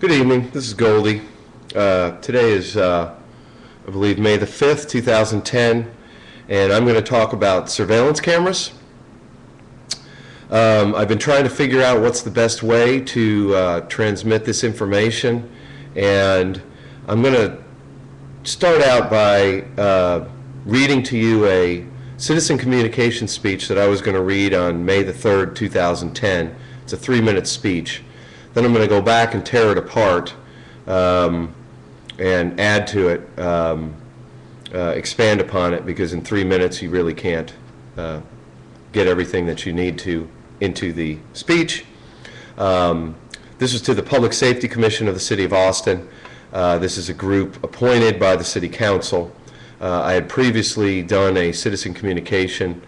Good evening. This is Goldie. Today is, I believe, May the 5th, 2010, and I'm going to talk about surveillance cameras. I've been trying to figure out what's the best way to transmit this information, and I'm going to start out by reading to you a citizen communication speech that I was going to read on May the 3rd, 2010. It's a 3-minute speech. Then I'm going to go back and tear it apart and add to it, expand upon it, because in 3 minutes you really can't get everything that you need to into the speech. This is to the Public Safety Commission of the City of Austin. This is a group appointed by the City Council. I had previously done a citizen communication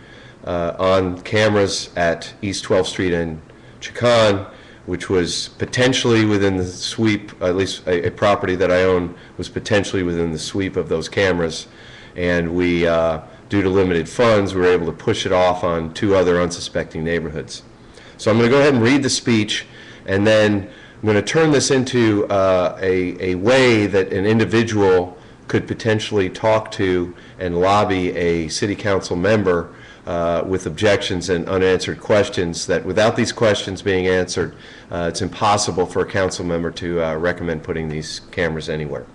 on cameras at East 12th Street and Chicon, which was potentially within the sweep, at least a property that I own was potentially within the sweep of those cameras. And we, due to limited funds, we were able to push it off on 2 other unsuspecting neighborhoods. So I'm going to go ahead and read the speech, and then I'm going to turn this into a way that an individual could potentially talk to and lobby a city council member with objections and unanswered questions, that without these questions being answered, it's impossible for a council member to recommend putting these cameras anywhere.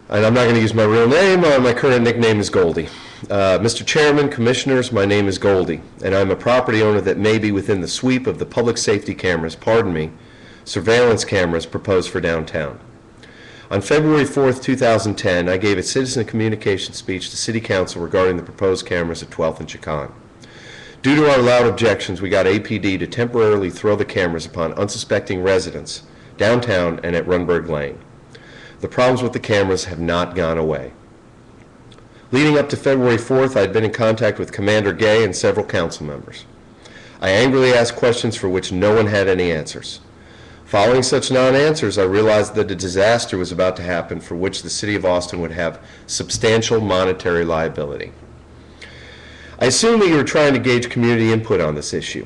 And I'm not going to use my real name. My current nickname is Goldie. Mr. Chairman, Commissioners, my name is Goldie, and I'm a property owner that may be within the sweep of the public safety cameras, surveillance cameras proposed for downtown. On February 4th, 2010, I gave a citizen communication speech to City Council regarding the proposed cameras at 12th and Chicon. Due to our loud objections, we got APD to temporarily throw the cameras upon unsuspecting residents downtown and at Runberg Lane. The problems with the cameras have not gone away. Leading up to February 4th, I had been in contact with Commander Gay and several council members. I angrily asked questions for which no one had any answers. Following such non-answers, I realized that a disaster was about to happen for which the City of Austin would have substantial monetary liability. I assume that you were trying to gauge community input on this issue.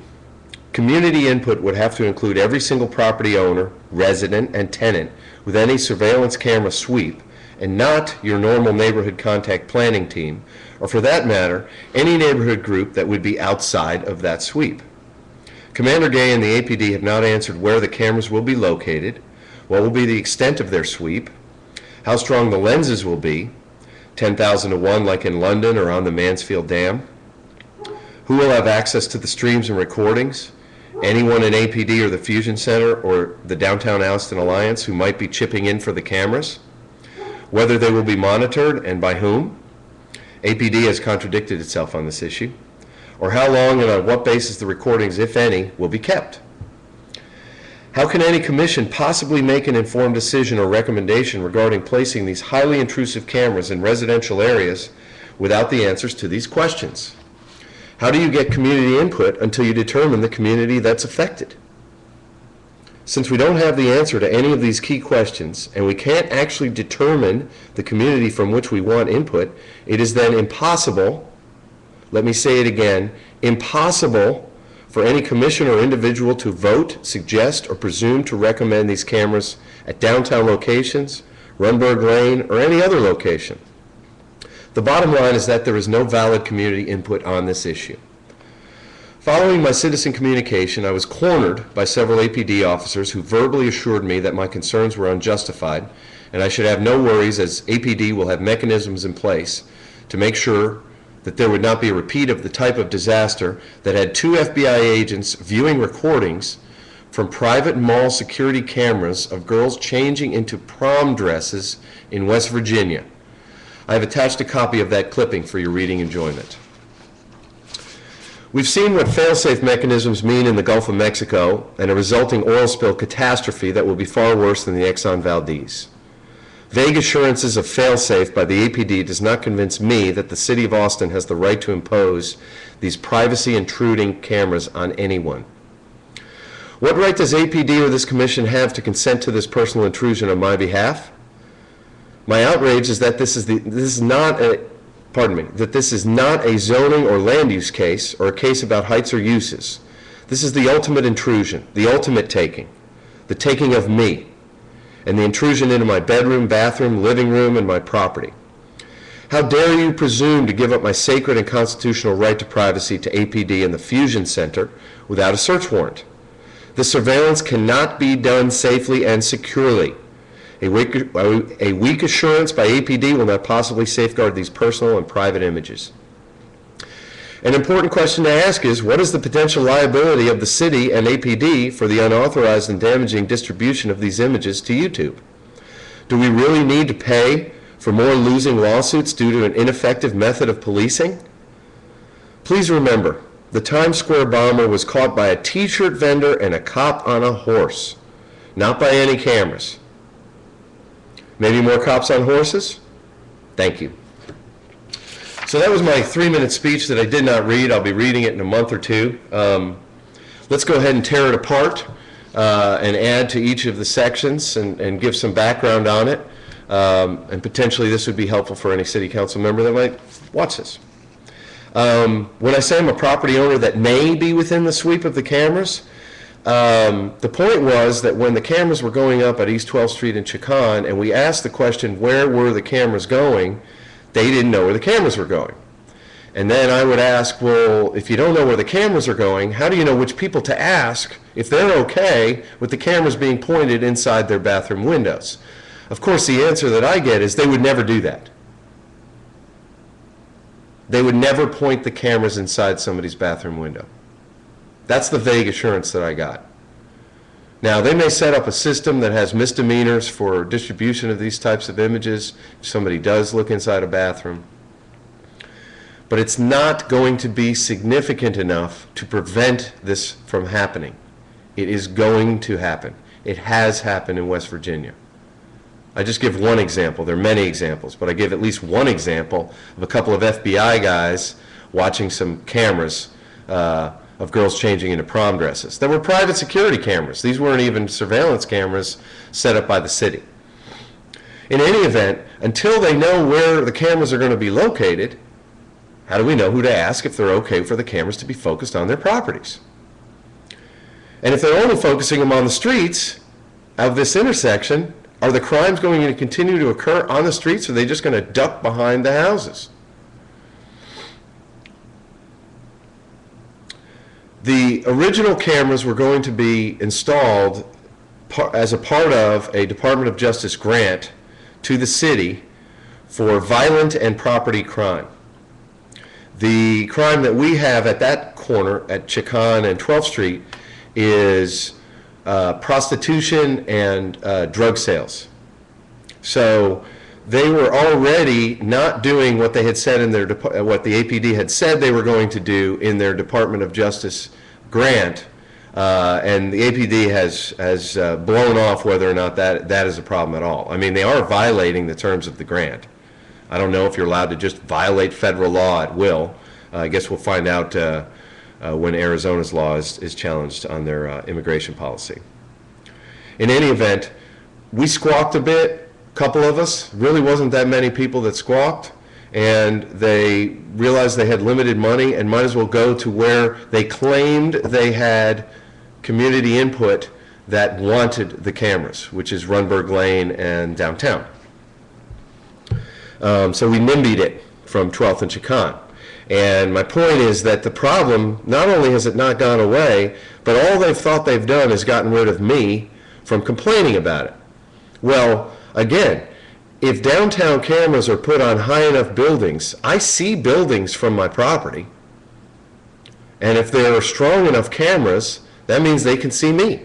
Community input would have to include every single property owner, resident, and tenant with any surveillance camera sweep, and not your normal neighborhood contact planning team, or for that matter, any neighborhood group that would be outside of that sweep. Commander Gay and the APD have not answered where the cameras will be located, what will be the extent of their sweep, how strong the lenses will be, 10,000 to 1 like in London or on the Mansfield Dam, who will have access to the streams and recordings, anyone in APD or the Fusion Center or the Downtown Austin Alliance who might be chipping in for the cameras, whether they will be monitored and by whom. APD has contradicted itself on this issue. Or how long and on what basis the recordings, if any, will be kept. How can any commission possibly make an informed decision or recommendation regarding placing these highly intrusive cameras in residential areas without the answers to these questions? How do you get community input until you determine the community that's affected? Since we don't have the answer to any of these key questions, and we can't actually determine the community from which we want input, it is then impossible, let me say it again, impossible for any commission or individual to vote, suggest, or presume to recommend these cameras at downtown locations, Runberg Lane, or any other location. The bottom line is that there is no valid community input on this issue. Following my citizen communication, I was cornered by several APD officers who verbally assured me that my concerns were unjustified and I should have no worries, as APD will have mechanisms in place to make sure that there would not be a repeat of the type of disaster that had 2 FBI agents viewing recordings from private mall security cameras of girls changing into prom dresses in West Virginia. I have attached a copy of that clipping for your reading enjoyment. We've seen what fail-safe mechanisms mean in the Gulf of Mexico and a resulting oil spill catastrophe that will be far worse than the Exxon Valdez. Vague assurances of fail-safe by the APD does not convince me that the City of Austin has the right to impose these privacy-intruding cameras on anyone. What right does APD or this commission have to consent to this personal intrusion on my behalf? My outrage is that this is not a zoning or land use case or a case about heights or uses. This is the ultimate intrusion, the ultimate taking. the taking of me, and the intrusion into my bedroom, bathroom, living room, and my property. How dare you presume to give up my sacred and constitutional right to privacy to APD and the Fusion Center without a search warrant? This surveillance cannot be done safely and securely. A weak assurance by APD will not possibly safeguard these personal and private images. An important question to ask is, what is the potential liability of the city and APD for the unauthorized and damaging distribution of these images to YouTube? Do we really need to pay for more losing lawsuits due to an ineffective method of policing? Please remember, the Times Square bomber was caught by a t-shirt vendor and a cop on a horse, not by any cameras. Maybe more cops on horses? Thank you. So that was my 3-minute speech that I did not read. I'll be reading it in a month or two. Let's go ahead and tear it apart and add to each of the sections and give some background on it. And potentially this would be helpful for any city council member that might watch this. When I say I'm a property owner that may be within the sweep of the cameras, the point was that when the cameras were going up at East 12th Street in Chicon, and we asked the question, where were the cameras going, they didn't know where the cameras were going. And then I would ask, well, if you don't know where the cameras are going, how do you know which people to ask if they're okay with the cameras being pointed inside their bathroom windows? Of course, the answer that I get is they would never do that. They would never point the cameras inside somebody's bathroom window. That's the vague assurance that I got. Now, they may set up a system that has misdemeanors for distribution of these types of images if somebody does look inside a bathroom. But it's not going to be significant enough to prevent this from happening. It is going to happen. It has happened in West Virginia. I just give one example. There are many examples, but I give at least one example of a couple of FBI guys watching some cameras of girls changing into prom dresses. There were private security cameras. These weren't even surveillance cameras set up by the city. In any event, until they know where the cameras are going to be located, how do we know who to ask if they're okay for the cameras to be focused on their properties? And if they're only focusing them on the streets of this intersection, are the crimes going to continue to occur on the streets, or are they just going to duck behind the houses? The original cameras were going to be installed as a part of a Department of Justice grant to the city for violent and property crime. The crime that we have at that corner at Chicon and 12th Street is prostitution and drug sales. So they were already not doing what they had said in their what the APD had said they were going to do in their Department of Justice grant, and the APD has blown off whether or not that is a problem at all. I mean, they are violating the terms of the grant. I don't know if you're allowed to just violate federal law at will. I guess we'll find out when Arizona's law is challenged on their immigration policy. In any event, we squawked a bit. Couple of us, really wasn't that many people that squawked, and they realized they had limited money and might as well go to where they claimed they had community input that wanted the cameras, which is Runberg Lane and downtown. So we NIMBY'd it from 12th and Chicon. And my point is that the problem, not only has it not gone away, but all they've thought they've done is gotten rid of me from complaining about it. Well, again, if downtown cameras are put on high enough buildings, I see buildings from my property. And if there are strong enough cameras, that means they can see me.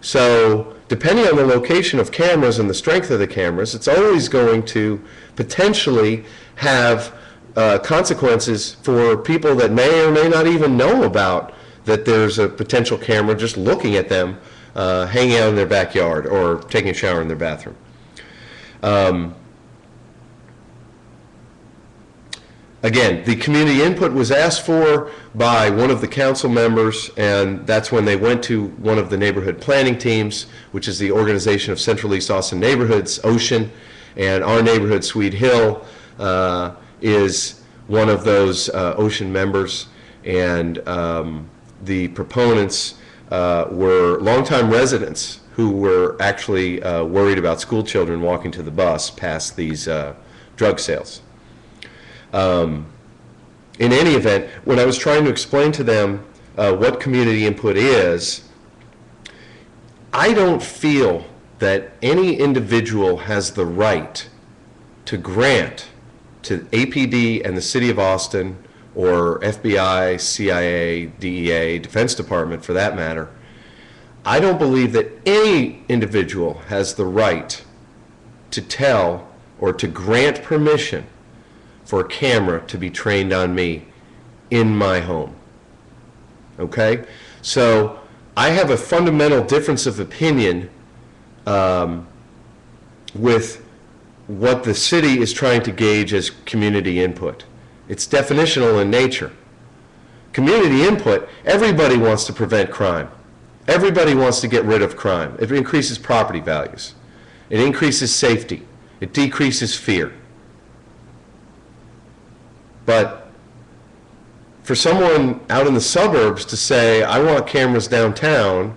So depending on the location of cameras and the strength of the cameras, it's always going to potentially have consequences for people that may or may not even know about that there's a potential camera just looking at them hanging out in their backyard or taking a shower in their bathroom. Again, the community input was asked for by one of the council members, and that's when they went to one of the neighborhood planning teams, which is the Organization of Central East Austin Neighborhoods, OCEAN, and our neighborhood, Sweet Hill, is one of those OCEAN members, and the proponents were longtime residents who were actually worried about school children walking to the bus past these drug sales. In any event, when I was trying to explain to them what community input is, I don't feel that any individual has the right to grant to APD and the City of Austin, or FBI, CIA, DEA, Defense Department for that matter, I don't believe that any individual has the right to tell or to grant permission for a camera to be trained on me in my home. Okay? So I have a fundamental difference of opinion with what the city is trying to gauge as community input. It's definitional in nature. Community input, everybody wants to prevent crime. Everybody wants to get rid of crime. It increases property values. It increases safety. It decreases fear. But for someone out in the suburbs to say, I want cameras downtown,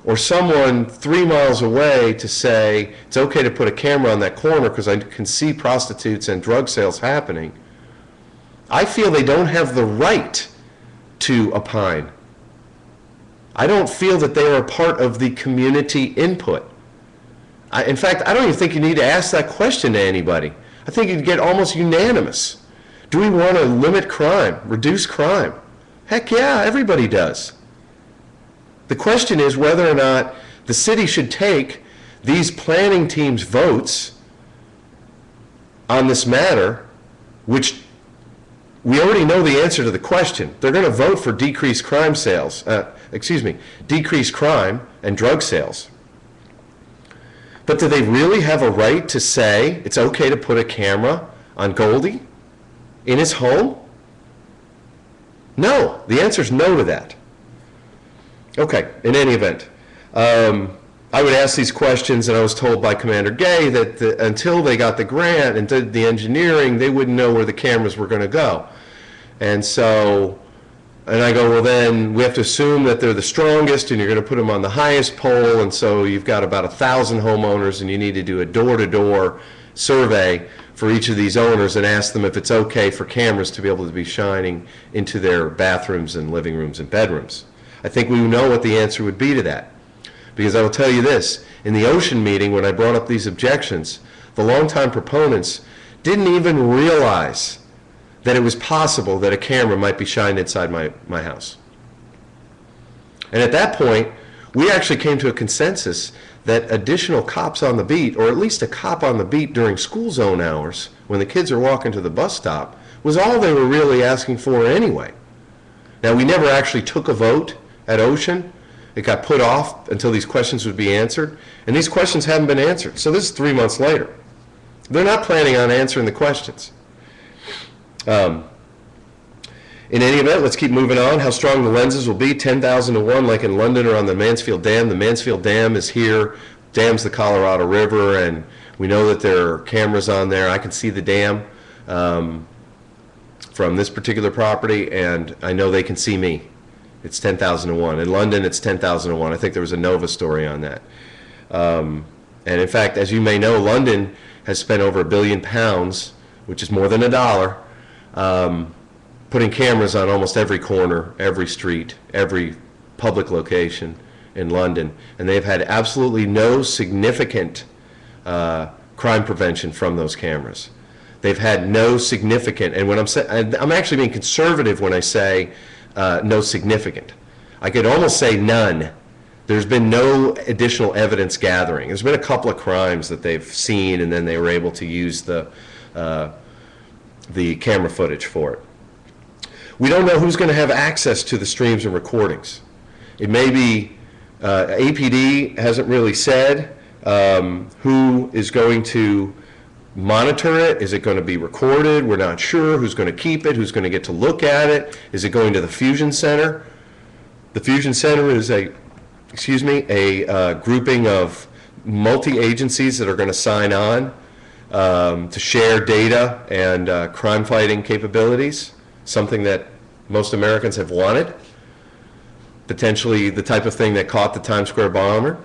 or someone 3 miles away to say, it's okay to put a camera on that corner because I can see prostitutes and drug sales happening, I feel they don't have the right to opine. I don't feel that they are a part of the community input. In fact, I don't even think you need to ask that question to anybody. I think you'd get almost unanimous. Do we want to limit crime, reduce crime? Heck yeah, everybody does. The question is whether or not the city should take these planning teams' votes on this matter, which we already know the answer to the question. They're going to vote for decreased crime sales, decreased crime and drug sales. But do they really have a right to say it's okay to put a camera on Goldie in his home? No, the answer is no to that. Okay, in any event, I would ask these questions, and I was told by Commander Gay that until they got the grant and did the engineering, they wouldn't know where the cameras were going to go. And so, and I go, well then we have to assume that they're the strongest and you're going to put them on the highest pole, and so you've got about 1,000 homeowners and you need to do a door-to-door survey for each of these owners and ask them if it's okay for cameras to be able to be shining into their bathrooms and living rooms and bedrooms. I think we know what the answer would be to that. Because I will tell you this, in the Ocean meeting when I brought up these objections, the longtime proponents didn't even realize that it was possible that a camera might be shined inside my house. And at that point, we actually came to a consensus that additional cops on the beat, or at least a cop on the beat during school zone hours, when the kids are walking to the bus stop, was all they were really asking for anyway. Now, we never actually took a vote at Ocean. It got put off until these questions would be answered, and these questions haven't been answered. So this is 3 months later. They're not planning on answering the questions. In any event, let's keep moving on. How strong the lenses will be, 10,000 to 1, like in London or on the Mansfield Dam. The Mansfield Dam is here, dams the Colorado River, and we know that there are cameras on there. I can see the dam from this particular property, and I know they can see me. It's 10,000 to 1. In London, it's 10,000 to 1. I think there was a Nova story on that. And in fact, as you may know, London has spent over £1 billion, which is more than $1, putting cameras on almost every corner, every street, every public location in London. And they've had absolutely no significant crime prevention from those cameras. They've had no significant, and when I'm actually being conservative when I say no significant. I could almost say none. There's been no additional evidence gathering. There's been a couple of crimes that they've seen, and then they were able to use the camera footage for it. We don't know who's going to have access to the streams and recordings. It may be, APD hasn't really said who is going to monitor it. Is it going to be recorded? We're not sure. Who's going to keep it? Who's going to get to look at it? Is it going to the Fusion Center? The Fusion Center is a grouping of multi-agencies that are going to sign on to share data and crime-fighting capabilities, something that most Americans have wanted, potentially the type of thing that caught the Times Square bomber.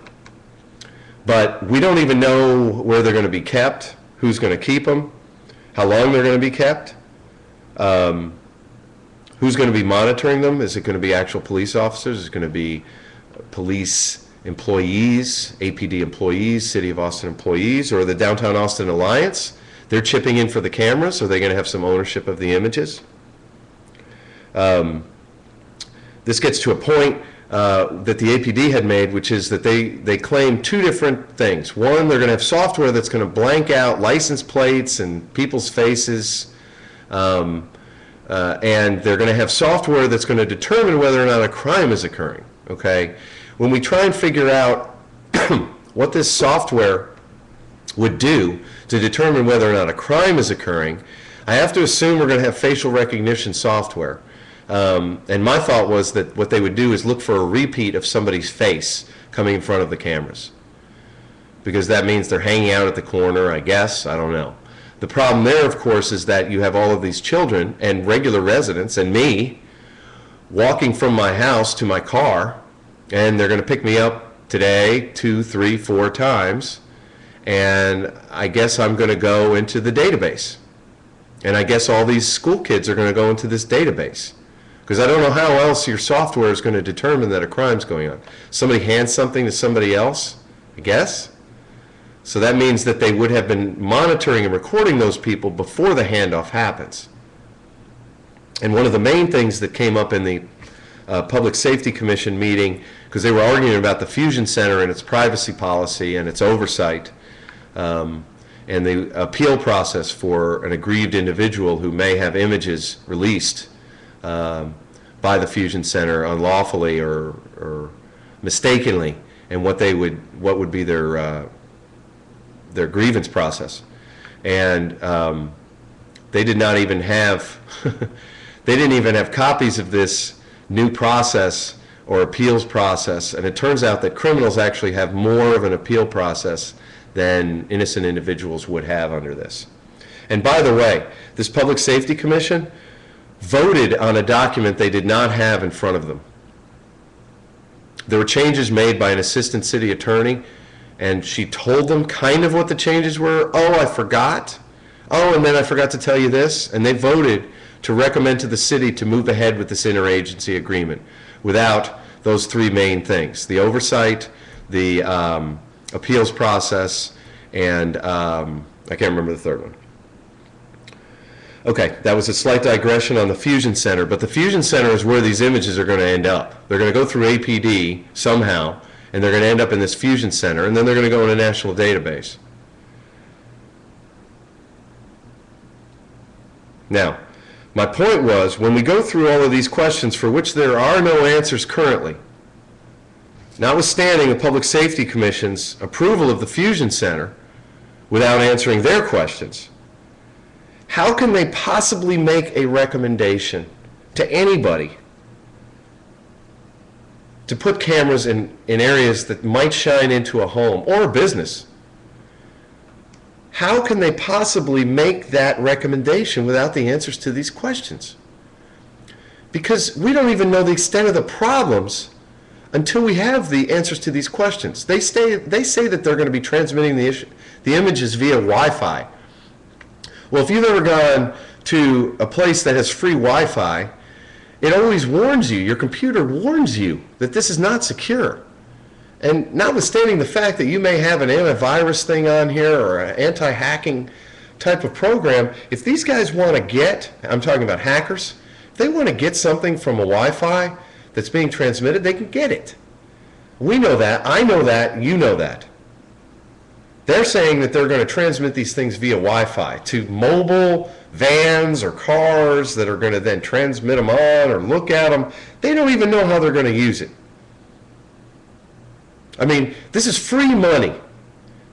But we don't even know where they're going to be kept, who's going to keep them, how long they're going to be kept, who's going to be monitoring them. Is it going to be actual police officers? Is it going to be police employees, APD employees, City of Austin employees, or the Downtown Austin Alliance? They're chipping in for the cameras. Are they going to have some ownership of the images? This gets to a point that the APD had made, which is that they claim two different things. One, they're going to have software that's going to blank out license plates and people's faces, and they're going to have software that's going to determine whether or not a crime is occurring. Okay? When we try and figure out what this software would do to determine whether or not a crime is occurring, I have to assume we're going to have facial recognition software. And my thought was that what they would do is look for a repeat of somebody's face coming in front of the cameras, because that means they're hanging out at the corner, I guess. I don't know. The problem there, of course, is that you have all of these children and regular residents and me walking from my house to my car, and they're going to pick me up today 2, 3, 4 times, and I guess I'm going to go into the database. And I guess all these school kids are going to go into this database. Because I don't know how else your software is going to determine that a crime's going on. Somebody hands something to somebody else, I guess. So that means that they would have been monitoring and recording those people before the handoff happens. And one of the main things that came up in the Public Safety Commission meeting, because they were arguing about the Fusion Center and its privacy policy and its oversight, and the appeal process for an aggrieved individual who may have images released by the Fusion Center unlawfully or mistakenly, and what would be their grievance process. And they did not even have they didn't even have copies of this new process or appeals process. And it turns out that criminals actually have more of an appeal process than innocent individuals would have under this. And by the way, this Public Safety Commission voted on a document they did not have in front of them. There were changes made by an assistant city attorney, and she told them kind of what the changes were. Oh, I forgot. Oh, and then I forgot to tell you this. And they voted to recommend to the city to move ahead with this interagency agreement without those 3 main things: the oversight, the appeals process, and I can't remember the third one. Okay, that was a slight digression on the Fusion Center, but the Fusion Center is where these images are going to end up. They're going to go through APD somehow, and they're going to end up in this Fusion Center, and then they're going to go in a national database. Now, my point was, when we go through all of these questions for which there are no answers currently, notwithstanding the Public Safety Commission's approval of the Fusion Center without answering their questions, how can they possibly make a recommendation to anybody to put cameras in areas that might shine into a home or a business? How can they possibly make that recommendation without the answers to these questions? Because we don't even know the extent of the problems until we have the answers to these questions. They say that they're going to be transmitting the images via Wi-Fi. Well, if you've ever gone to a place that has free Wi-Fi, it always warns you, your computer warns you that this is not secure. And notwithstanding the fact that you may have an antivirus thing on here or an anti-hacking type of program, if these guys want to get, I'm talking about hackers, if they want to get something from a Wi-Fi that's being transmitted, they can get it. We know that, I know that, you know that. They're saying that they're going to transmit these things via Wi-Fi to mobile vans or cars that are going to then transmit them on or look at them. They don't even know how they're going to use it. I mean, this is free money.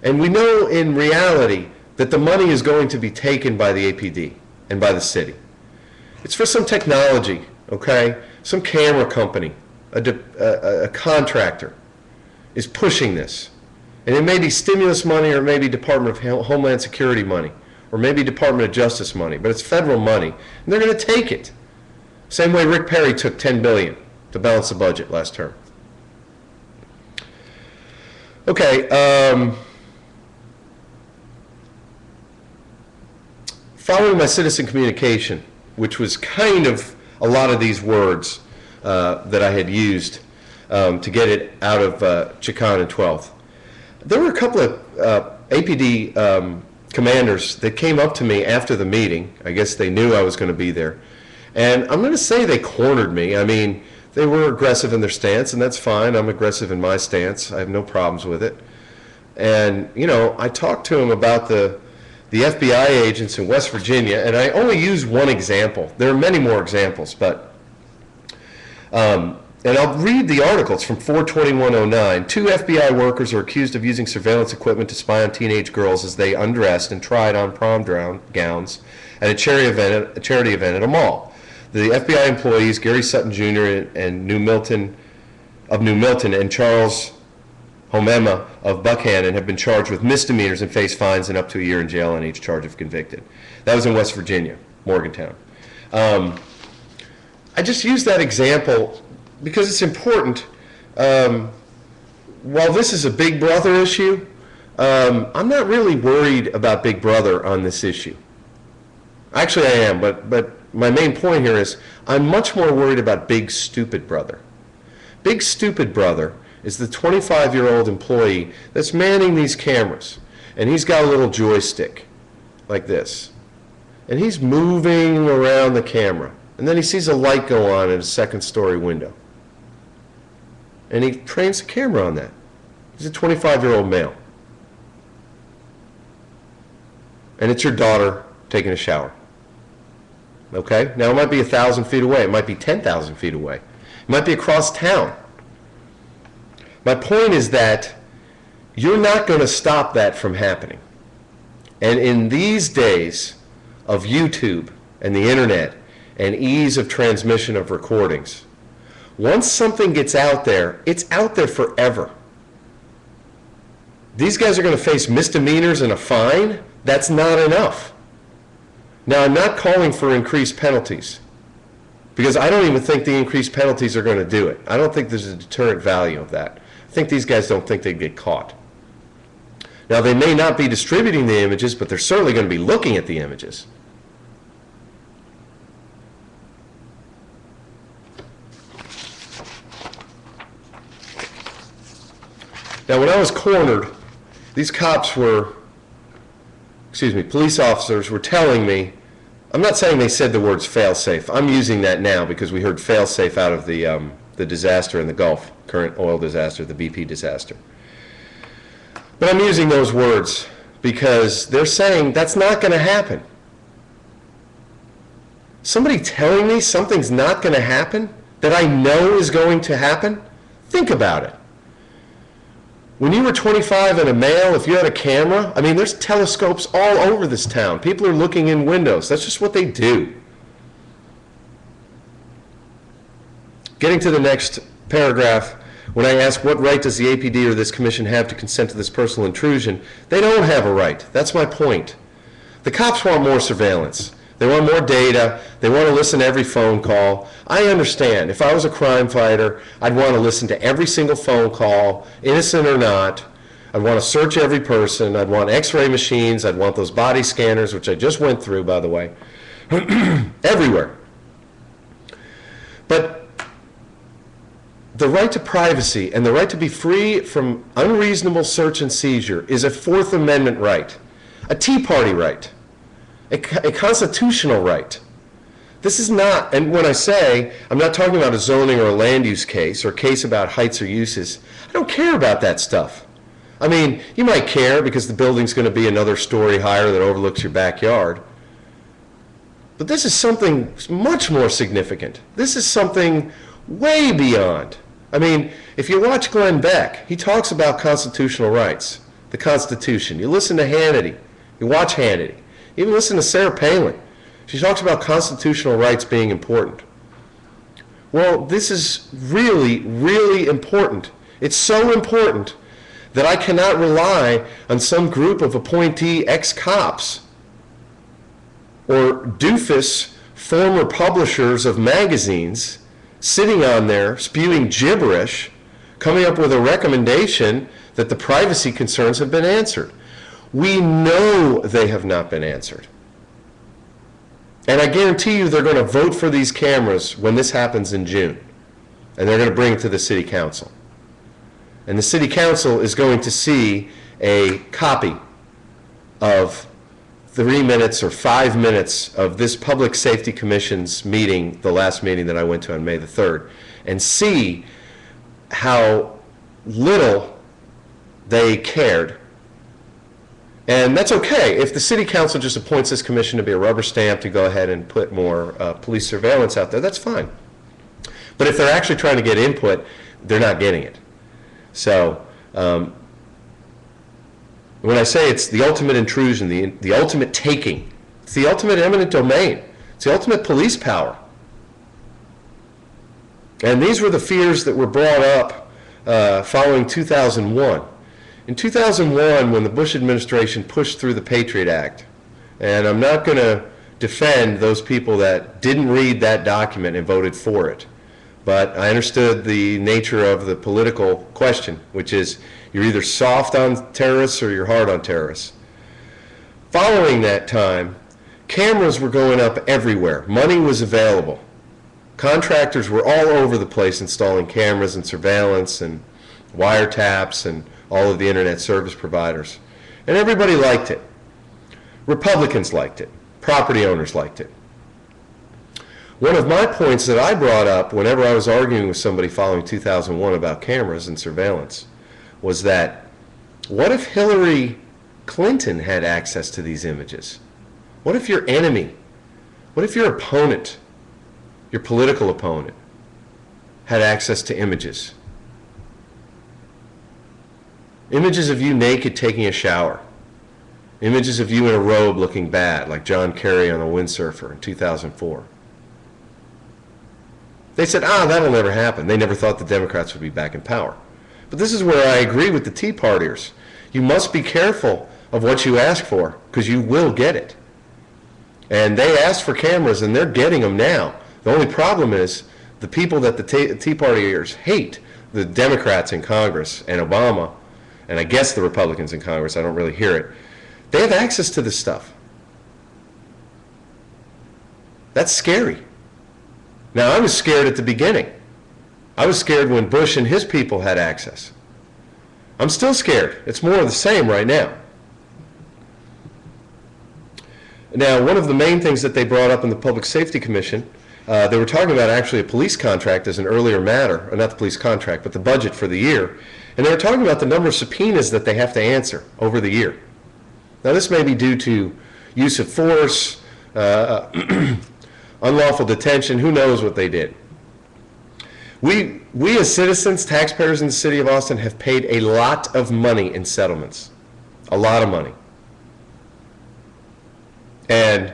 And we know in reality that the money is going to be taken by the APD and by the city. It's for some technology, okay? Some camera company, a contractor is pushing this. And it may be stimulus money, or maybe Department of Homeland Security money, or maybe Department of Justice money, but it's federal money, and they're going to take it. Same way Rick Perry took $10 billion to balance the budget last term. Okay, following my citizen communication, which was kind of a lot of these words that I had used to get it out of Chicon and 12th, there were a couple of APD commanders that came up to me after the meeting. I guess they knew I was going to be there. And I'm going to say they cornered me. I mean, they were aggressive in their stance, and that's fine. I'm aggressive in my stance. I have no problems with it. And, you know, I talked to them about the FBI agents in West Virginia, and I only use one example. There are many more examples, but, and I'll read the articles from 4/21/09. 2 FBI workers are accused of using surveillance equipment to spy on teenage girls as they undressed and tried on prom gowns at a charity event at a mall. The FBI employees, Gary Sutton Jr. and New Milton and Charles Homema of Buckhannon, have been charged with misdemeanors and face fines and up to a year in jail on each charge if convicted. That was in West Virginia, Morgantown. I just use that example because it's important. While this is a Big Brother issue, I'm not really worried about Big Brother on this issue. Actually, I am, but my main point here is I'm much more worried about Big Stupid Brother. Big Stupid Brother is the 25-year-old employee that's manning these cameras, and he's got a little joystick like this, and he's moving around the camera, and then he sees a light go on in a second-story window, and he trains the camera on that. He's a 25-year-old male, and it's your daughter taking a shower. Okay? Now, it might be 1,000 feet away. It might be 10,000 feet away. It might be across town. My point is that you're not going to stop that from happening. And in these days of YouTube and the internet and ease of transmission of recordings, once something gets out there, it's out there forever. These guys are going to face misdemeanors and a fine. That's not enough. Now, I'm not calling for increased penalties because I don't even think the increased penalties are going to do it. I don't think there's a deterrent value of that. I think these guys don't think they'd get caught. Now, they may not be distributing the images, but they're certainly going to be looking at the images. Now, when I was cornered, these cops were, police officers were telling me, I'm not saying they said the words fail-safe. I'm using that now because we heard fail-safe out of the disaster in the Gulf, current oil disaster, the BP disaster. But I'm using those words because they're saying that's not going to happen. Somebody telling me something's not going to happen that I know is going to happen? Think about it. When you were 25 and a male, if you had a camera, I mean, there's telescopes all over this town. People are looking in windows. That's just what they do. Getting to the next paragraph, when I ask what right does the APD or this commission have to consent to this personal intrusion, they don't have a right. That's my point. The cops want more surveillance. They want more data. They want to listen to every phone call. I understand. If I was a crime fighter, I'd want to listen to every single phone call, innocent or not. I'd want to search every person. I'd want X-ray machines. I'd want those body scanners, which I just went through, by the way, everywhere. But the right to privacy and the right to be free from unreasonable search and seizure is a Fourth Amendment right, a Tea Party right, a constitutional right. This is not, and when I say, I'm not talking about a zoning or a land use case or a case about heights or uses. I don't care about that stuff. I mean, you might care because the building's going to be another story higher that overlooks your backyard. But this is something much more significant. This is something way beyond. I mean, if you watch Glenn Beck, he talks about constitutional rights, the Constitution. You listen to Hannity, you watch Hannity, you even listen to Sarah Palin. She talks about constitutional rights being important. Well, this is really, really important. It's so important that I cannot rely on some group of appointee ex-cops or doofus former publishers of magazines sitting on there spewing gibberish, coming up with a recommendation that the privacy concerns have been answered. We know they have not been answered. And I guarantee you they're going to vote for these cameras when this happens in June. And they're going to bring it to the City Council. And the City Council is going to see a copy of 3 minutes or 5 minutes of this Public Safety Commission's meeting, the last meeting that I went to on May the 3rd, and see how little they cared. And that's okay. If the City Council just appoints this commission to be a rubber stamp to go ahead and put more police surveillance out there, that's fine. But if they're actually trying to get input, they're not getting it. So when I say it's the ultimate intrusion, the ultimate taking, it's the ultimate eminent domain, it's the ultimate police power. And these were the fears that were brought up following 2001. In 2001, when the Bush administration pushed through the Patriot Act, and I'm not going to defend those people that didn't read that document and voted for it, but I understood the nature of the political question, which is you're either soft on terrorists or you're hard on terrorists. Following that time, cameras were going up everywhere. Money was available. Contractors were all over the place installing cameras and surveillance and wiretaps and all of the internet service providers. And everybody liked it. Republicans liked it. Property owners liked it. One of my points that I brought up whenever I was arguing with somebody following 2001 about cameras and surveillance was that, what if Hillary Clinton had access to these images? What if your enemy, what if your opponent, your political opponent, had access to images? Images of you naked taking a shower. Images of you in a robe looking bad, like John Kerry on a windsurfer in 2004. They said, that'll never happen. They never thought the Democrats would be back in power. But this is where I agree with the Tea Partiers. You must be careful of what you ask for, because you will get it. And they asked for cameras, and they're getting them now. The only problem is the people that the Tea Partiers hate, the Democrats in Congress and Obama, and I guess the Republicans in Congress, I don't really hear it, they have access to this stuff. That's scary. Now, I was scared at the beginning. I was scared when Bush and his people had access. I'm still scared. It's more of the same right now. Now, one of the main things that they brought up in the Public Safety Commission, they were talking about actually a police contract as an earlier matter, or not the police contract, but the budget for the year. And they were talking about the number of subpoenas that they have to answer over the year. Now, this may be due to use of force, unlawful detention, who knows what they did. We as citizens, taxpayers in the city of Austin, have paid a lot of money in settlements. A lot of money. And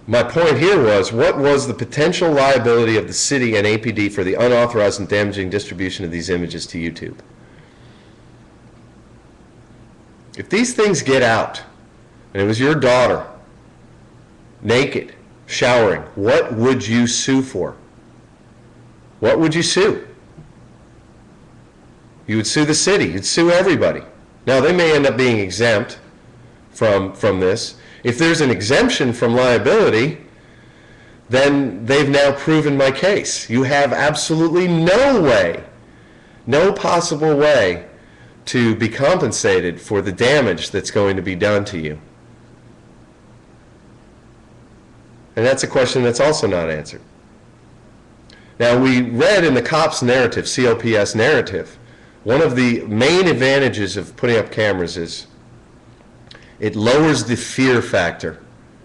my point here was, what was the potential liability of the city and APD for the unauthorized and damaging distribution of these images to YouTube? If these things get out, and it was your daughter, naked, showering, what would you sue for? What would you sue? You would sue the city. You'd sue everybody. Now, they may end up being exempt from this. If there's an exemption from liability, then they've now proven my case. You have absolutely no way, no possible way to be compensated for the damage that's going to be done to you. And that's a question that's also not answered. Now, we read in the COPS narrative, COPS narrative, one of the main advantages of putting up cameras is it lowers the fear factor,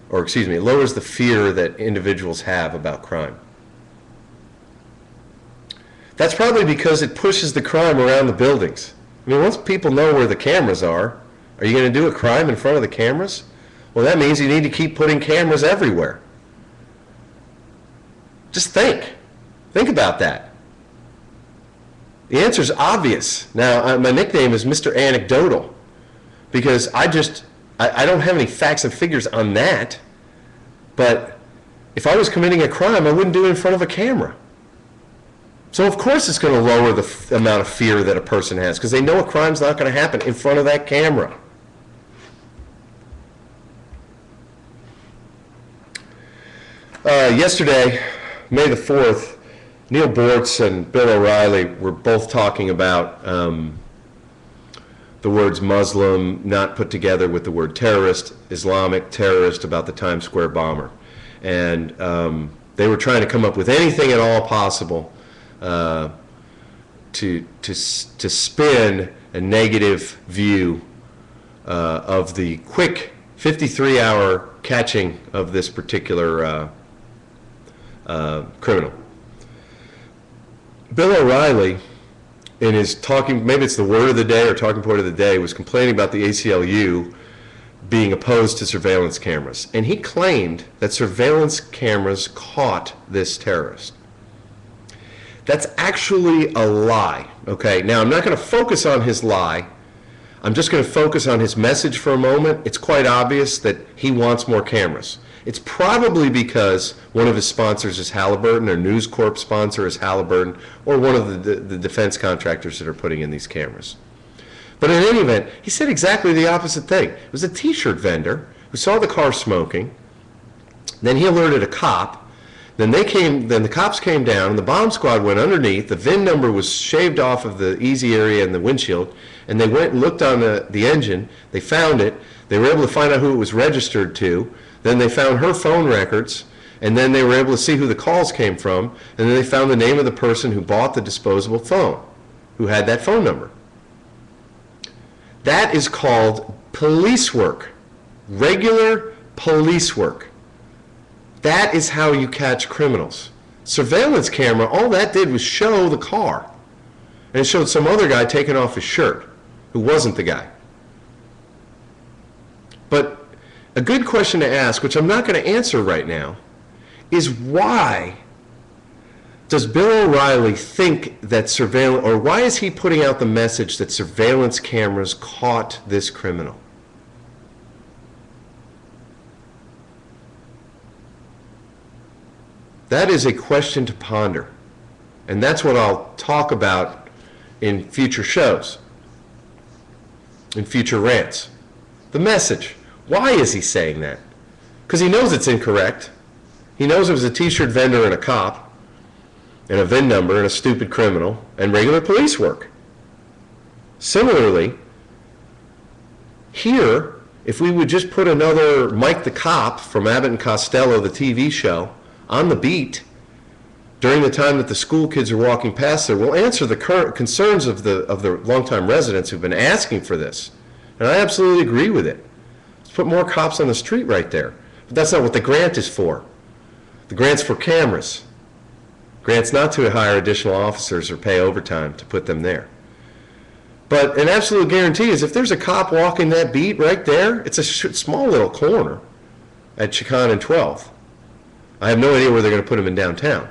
or excuse me, it lowers the fear that individuals have about crime. That's probably because it pushes the crime around the buildings. I mean, once people know where the cameras are you going to do a crime in front of the cameras? Well, that means you need to keep putting cameras everywhere. Just think. Think about that. The answer is obvious. Now, my nickname is Mr. Anecdotal because I don't have any facts and figures on that. But if I was committing a crime, I wouldn't do it in front of a camera. So of course it's going to lower the amount of fear that a person has, because they know a crime's not going to happen in front of that camera. Yesterday, May the 4th, Neil Bortz and Bill O'Reilly were both talking about the words Muslim not put together with the word terrorist, Islamic terrorist, about the Times Square bomber. And they were trying to come up with anything at all possible to spin a negative view of the quick 53-hour catching of this particular criminal. Bill O'Reilly, in his talking, maybe it's the word of the day or talking point of the day, was complaining about the ACLU being opposed to surveillance cameras. And he claimed that surveillance cameras caught this terrorist. That's actually a lie, okay? Now, I'm not going to focus on his lie. I'm just going to focus on his message for a moment. It's quite obvious that he wants more cameras. It's probably because one of his sponsors is Halliburton, or News Corp sponsor is Halliburton, or one of the defense contractors that are putting in these cameras. But in any event, he said exactly the opposite thing. It was a t-shirt vendor who saw the car smoking. Then he alerted a cop. Then the cops came down, and the bomb squad went underneath. The VIN number was shaved off of the easy area in the windshield, and they went and looked on the engine. They found it. They were able to find out who it was registered to. Then they found her phone records, and then they were able to see who the calls came from, and then they found the name of the person who bought the disposable phone, who had that phone number. That is called police work, regular police work. That is how you catch criminals. Surveillance camera, all that did was show the car, and it showed some other guy taking off his shirt who wasn't the guy. But a good question to ask, which I'm not going to answer right now, is why does Bill O'Reilly think that surveillance, or why is he putting out the message that surveillance cameras caught this criminal? That is a question to ponder, and that's what I'll talk about in future shows, in future rants. The message. Why is he saying that? Because he knows it's incorrect. He knows it was a t-shirt vendor and a cop, and a VIN number and a stupid criminal, and regular police work. Similarly, here, if we would just put another Mike the Cop from Abbott and Costello, the TV show, on the beat during the time that the school kids are walking past there, we'll answer the current concerns of the longtime residents who've been asking for this. And I absolutely agree with it. Put more cops on the street right there. But that's not what the grant is for. The grant's for cameras. Grant's not to hire additional officers or pay overtime to put them there. But an absolute guarantee is if there's a cop walking that beat right there, it's a small little corner at Chicon and 12th. I have no idea where they're going to put him in downtown.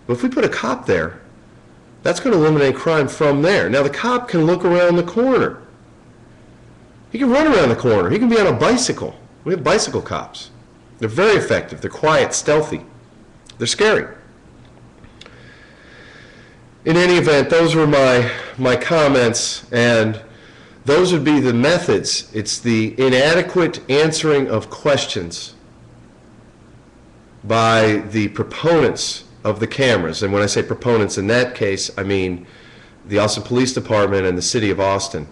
But if we put a cop there, that's going to eliminate crime from there. Now the cop can look around the corner. He can run around the corner. He can be on a bicycle. We have bicycle cops. They're very effective. They're quiet, stealthy. They're scary. In any event, those were my comments, and those would be the methods. It's the inadequate answering of questions by the proponents of the cameras. And when I say proponents in that case, I mean the Austin Police Department and the City of Austin.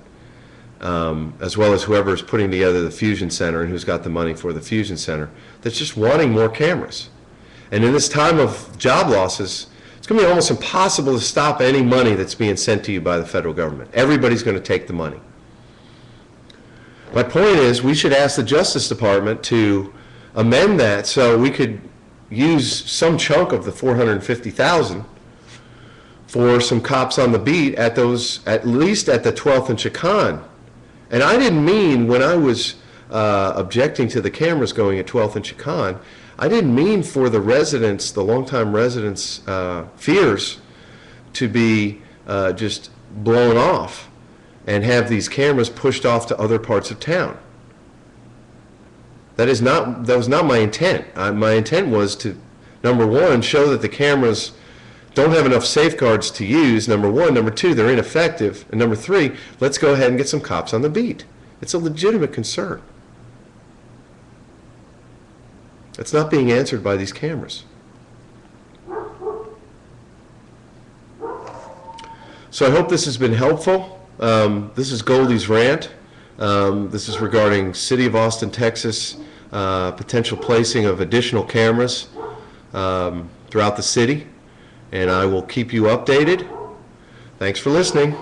As well as whoever is putting together the Fusion Center and who's got the money for the Fusion Center, that's just wanting more cameras. And in this time of job losses, it's going to be almost impossible to stop any money that's being sent to you by the federal government. Everybody's going to take the money. My point is, we should ask the Justice Department to amend that so we could use some chunk of the $450,000 for some cops on the beat at least at the 12th and Chicon. And I didn't mean, when I was objecting to the cameras going at 12th and Chicon, I didn't mean for the residents, the longtime residents' fears to be just blown off and have these cameras pushed off to other parts of town. That was not my intent. My intent was to, number one, show that the cameras don't have enough safeguards to use, number one. Number two, they're ineffective. And number three, let's go ahead and get some cops on the beat. It's a legitimate concern. It's not being answered by these cameras. So I hope this has been helpful. This is Goldy's rant. This is regarding City of Austin, Texas, potential placing of additional cameras throughout the city. And I will keep you updated. Thanks for listening.